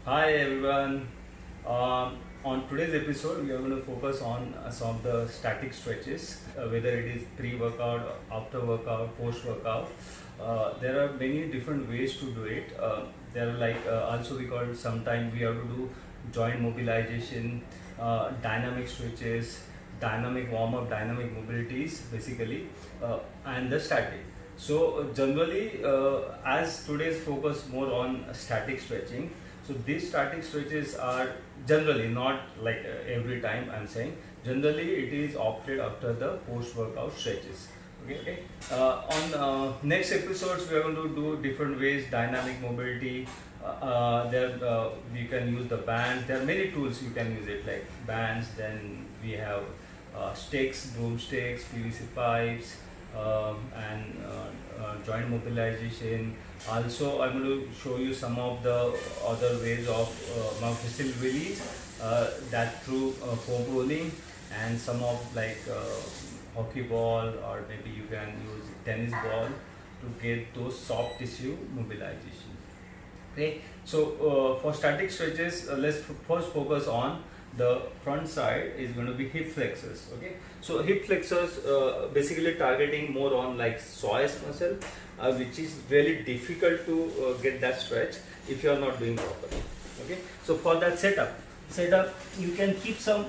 Hi everyone. On today's episode, we are going to focus on some of the static stretches, whether it is pre-workout, after workout, post-workout. There are many different ways to do it. There are also we call sometimes we have to do joint mobilization, dynamic stretches, dynamic warm-up, dynamic mobilities, basically, and the static. So generally, as today's focus more on static stretching, so these static stretches are generally not like every time I'm saying. Generally, it is opted after the post-workout stretches. Okay. On next episodes, we are going to do different ways, dynamic mobility. There we can use the bands. There are many tools you can use it like bands. Then we have sticks, broomsticks, PVC pipes, and joint mobilization. Also, I'm going to show you some of the other ways of myofacial release, that through foam rolling, and some of hockey ball, or maybe you can use tennis ball to get those soft tissue mobilization. Okay, so for static stretches, let's first focus on the front side is going to be hip flexors. Okay, so hip flexors basically targeting more on like psoas muscle, which is really difficult to get that stretch if you are not doing properly. Okay, so for that setup you can keep some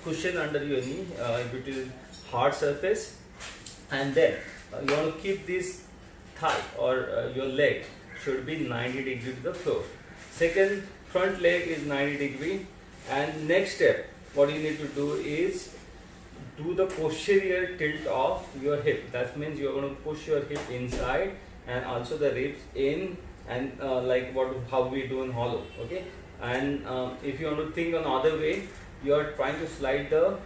cushion under your knee if it is hard surface, and then you want to keep this thigh or your leg should be 90 degree to the floor. Second, front leg is 90 degree, and next step what you need to do is do the posterior tilt of your hip. That means you are going to push your hip inside and also the ribs in, and how we do in hollow. Okay, and if you want to think another way, you are trying to slide the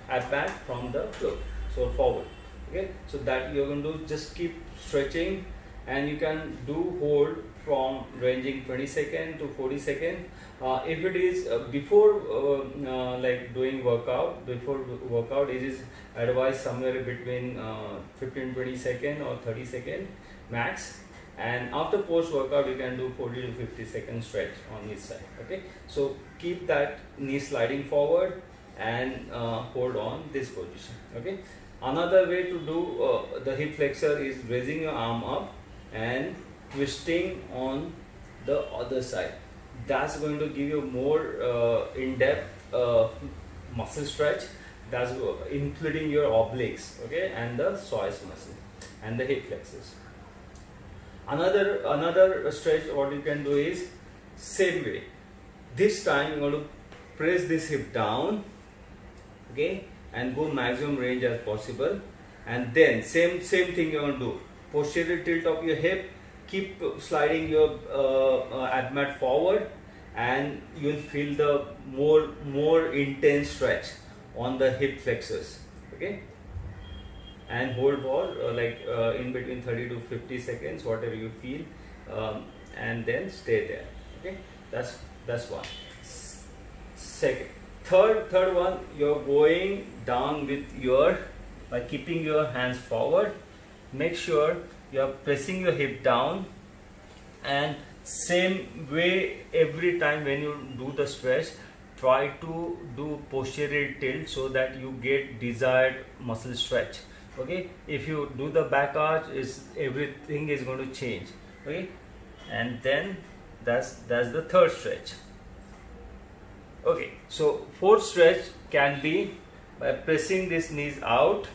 ab back from the floor, so forward. Okay, so that you are going to just keep stretching, and you can do hold from ranging 20 second to 40 second. If it is before doing workout, it is advised somewhere between 15-20 second or 30 second max, and after post workout you can do 40 to 50 second stretch on each side. Okay, so keep that knee sliding forward and hold on this position. Okay, another way to do the hip flexor is raising your arm up and twisting on the other side. That's going to give you more in-depth muscle stretch. That's including your obliques, okay, and the psoas muscle and the hip flexors. Another stretch what you can do is same way. This time you're going to press this hip down, okay, and go maximum range as possible, and then same thing you're going to do. Posterior tilt of your hip, keep sliding your ab mat forward, and you'll feel the more intense stretch on the hip flexors. Okay, and hold for in between 30 to 50 seconds, whatever you feel, and then stay there. Okay, that's one. Second, third one, you're going down with by keeping your hands forward. Make sure you are pressing your hip down, and same way every time when you do the stretch, try to do posterior tilt so that you get desired muscle stretch. Okay, if you do the back arch, everything is going to change. Okay, and then that's the third stretch. Okay, so fourth stretch can be by pressing these knees out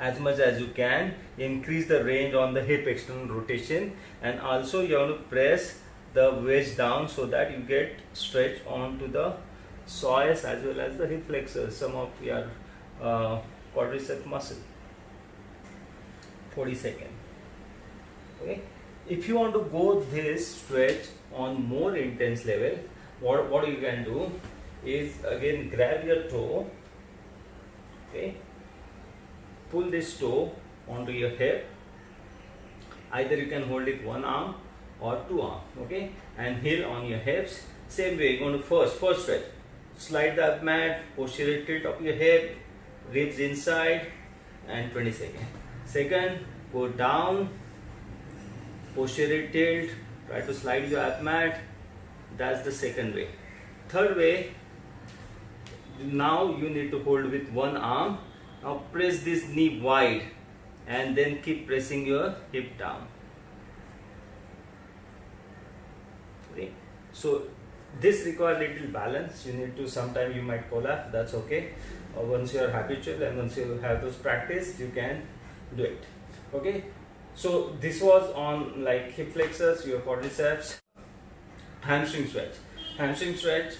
as much as you can, increase the range on the hip external rotation, and also you have to press the wedge down so that you get stretch onto the psoas as well as the hip flexors, some of your quadricep muscle. 40 seconds. Okay, if you want to go this stretch on more intense level, what you can do is again grab your toe. Okay, pull this toe onto your hip. Either you can hold it one arm or two arm. Okay, and heel on your hips. Same way, you're going to first stretch. Slide the ab mat, posterior tilt of your hip, ribs inside, and 20 seconds. Second, go down, posterior tilt, Try to slide your ab mat. That's the second way. Third way, now you need to hold with one arm. Now press this knee wide and then keep pressing your hip down. Okay. So this requires little balance. You need to, sometimes you might collapse, that's okay. Once you are habitual and once you have those practice, you can do it. Okay. So this was on like hip flexors, your quadriceps, hamstring stretch,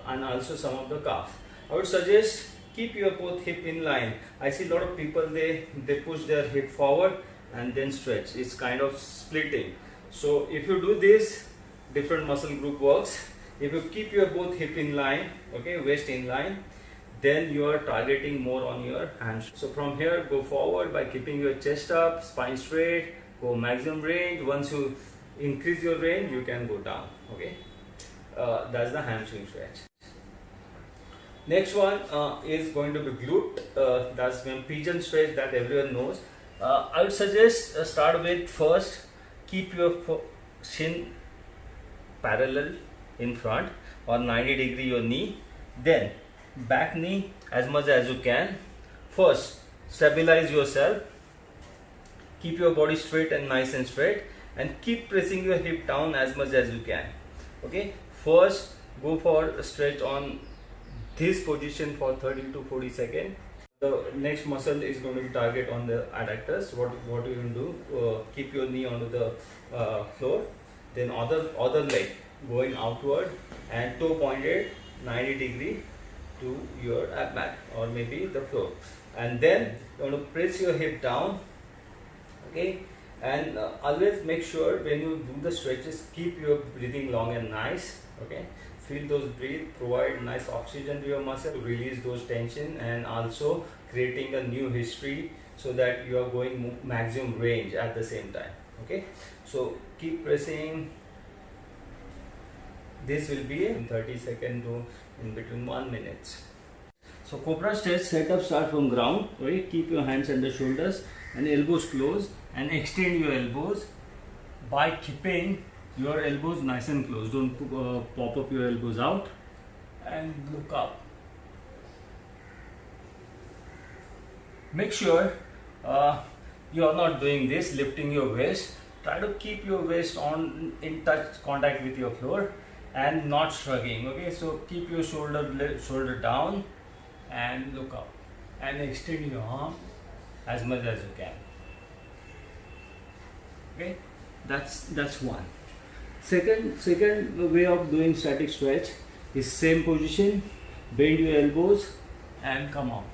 and also some of the calf. I would suggest keep your both hip in line. I see a lot of people, they push their hip forward and then stretch. It's kind of splitting. So if you do this, different muscle group works. If you keep your both hip in line, okay, waist in line, then you are targeting more on your hands. So from here, go forward by keeping your chest up, spine straight, go maximum range. Once you increase your range, you can go down. Okay, that's the hamstring stretch. Next one is going to be glute. That's the pigeon stretch that everyone knows. I would suggest start with first keep your shin parallel in front or 90 degree your knee, then back knee as much as you can. First stabilize yourself, keep your body straight and nice and straight, and keep pressing your hip down as much as you can. Okay, first go for a stretch on this position for 30 to 40 seconds. The next muscle is going to be target on the adductors. What you can do, keep your knee onto the floor, then other leg going outward and toe pointed 90 degree to your ab mat or maybe the floor, and then you want to press your hip down. Okay, and always make sure when you do the stretches, keep your breathing long and nice. Okay, feel those breathe, provide nice oxygen to your muscle to release those tension, and also creating a new history so that you are going maximum range at the same time. Okay, so keep pressing. This will be in 30 seconds to in between 1 minute. So cobra stretch setup start from ground. Right, keep your hands under shoulders and elbows closed, and extend your elbows by keeping your elbows nice and close. Don't pop up your elbows out, and look up. Make sure you are not doing this lifting your waist. Try to keep your waist on in touch contact with your floor and not shrugging. Okay, so keep your shoulder down and look up, and extend your arm as much as you can. Okay, that's one. Second way of doing static stretch is same position, bend your elbows and come up.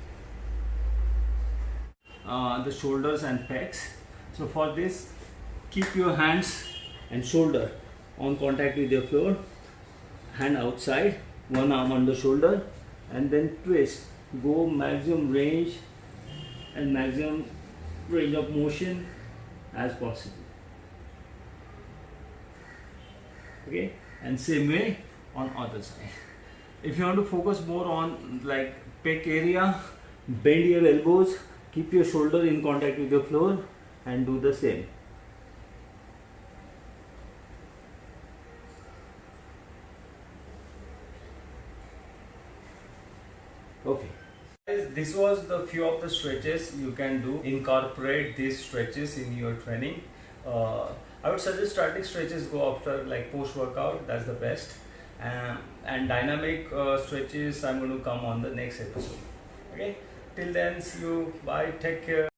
The shoulders and pecs. So for this, keep your hands and shoulder on contact with your floor, hand outside, one arm on the shoulder, and then twist. Go maximum range and maximum range of motion as possible. Okay, and same way on other side. If you want to focus more on like pec area, bend your elbows, keep your shoulder in contact with your floor, and do the same. Okay, this was the few of the stretches you can do. Incorporate these stretches in your training. I would suggest static stretches go after like post workout, that's the best, and dynamic stretches I'm going to come on the next episode. Okay, till then, see you, bye, take care.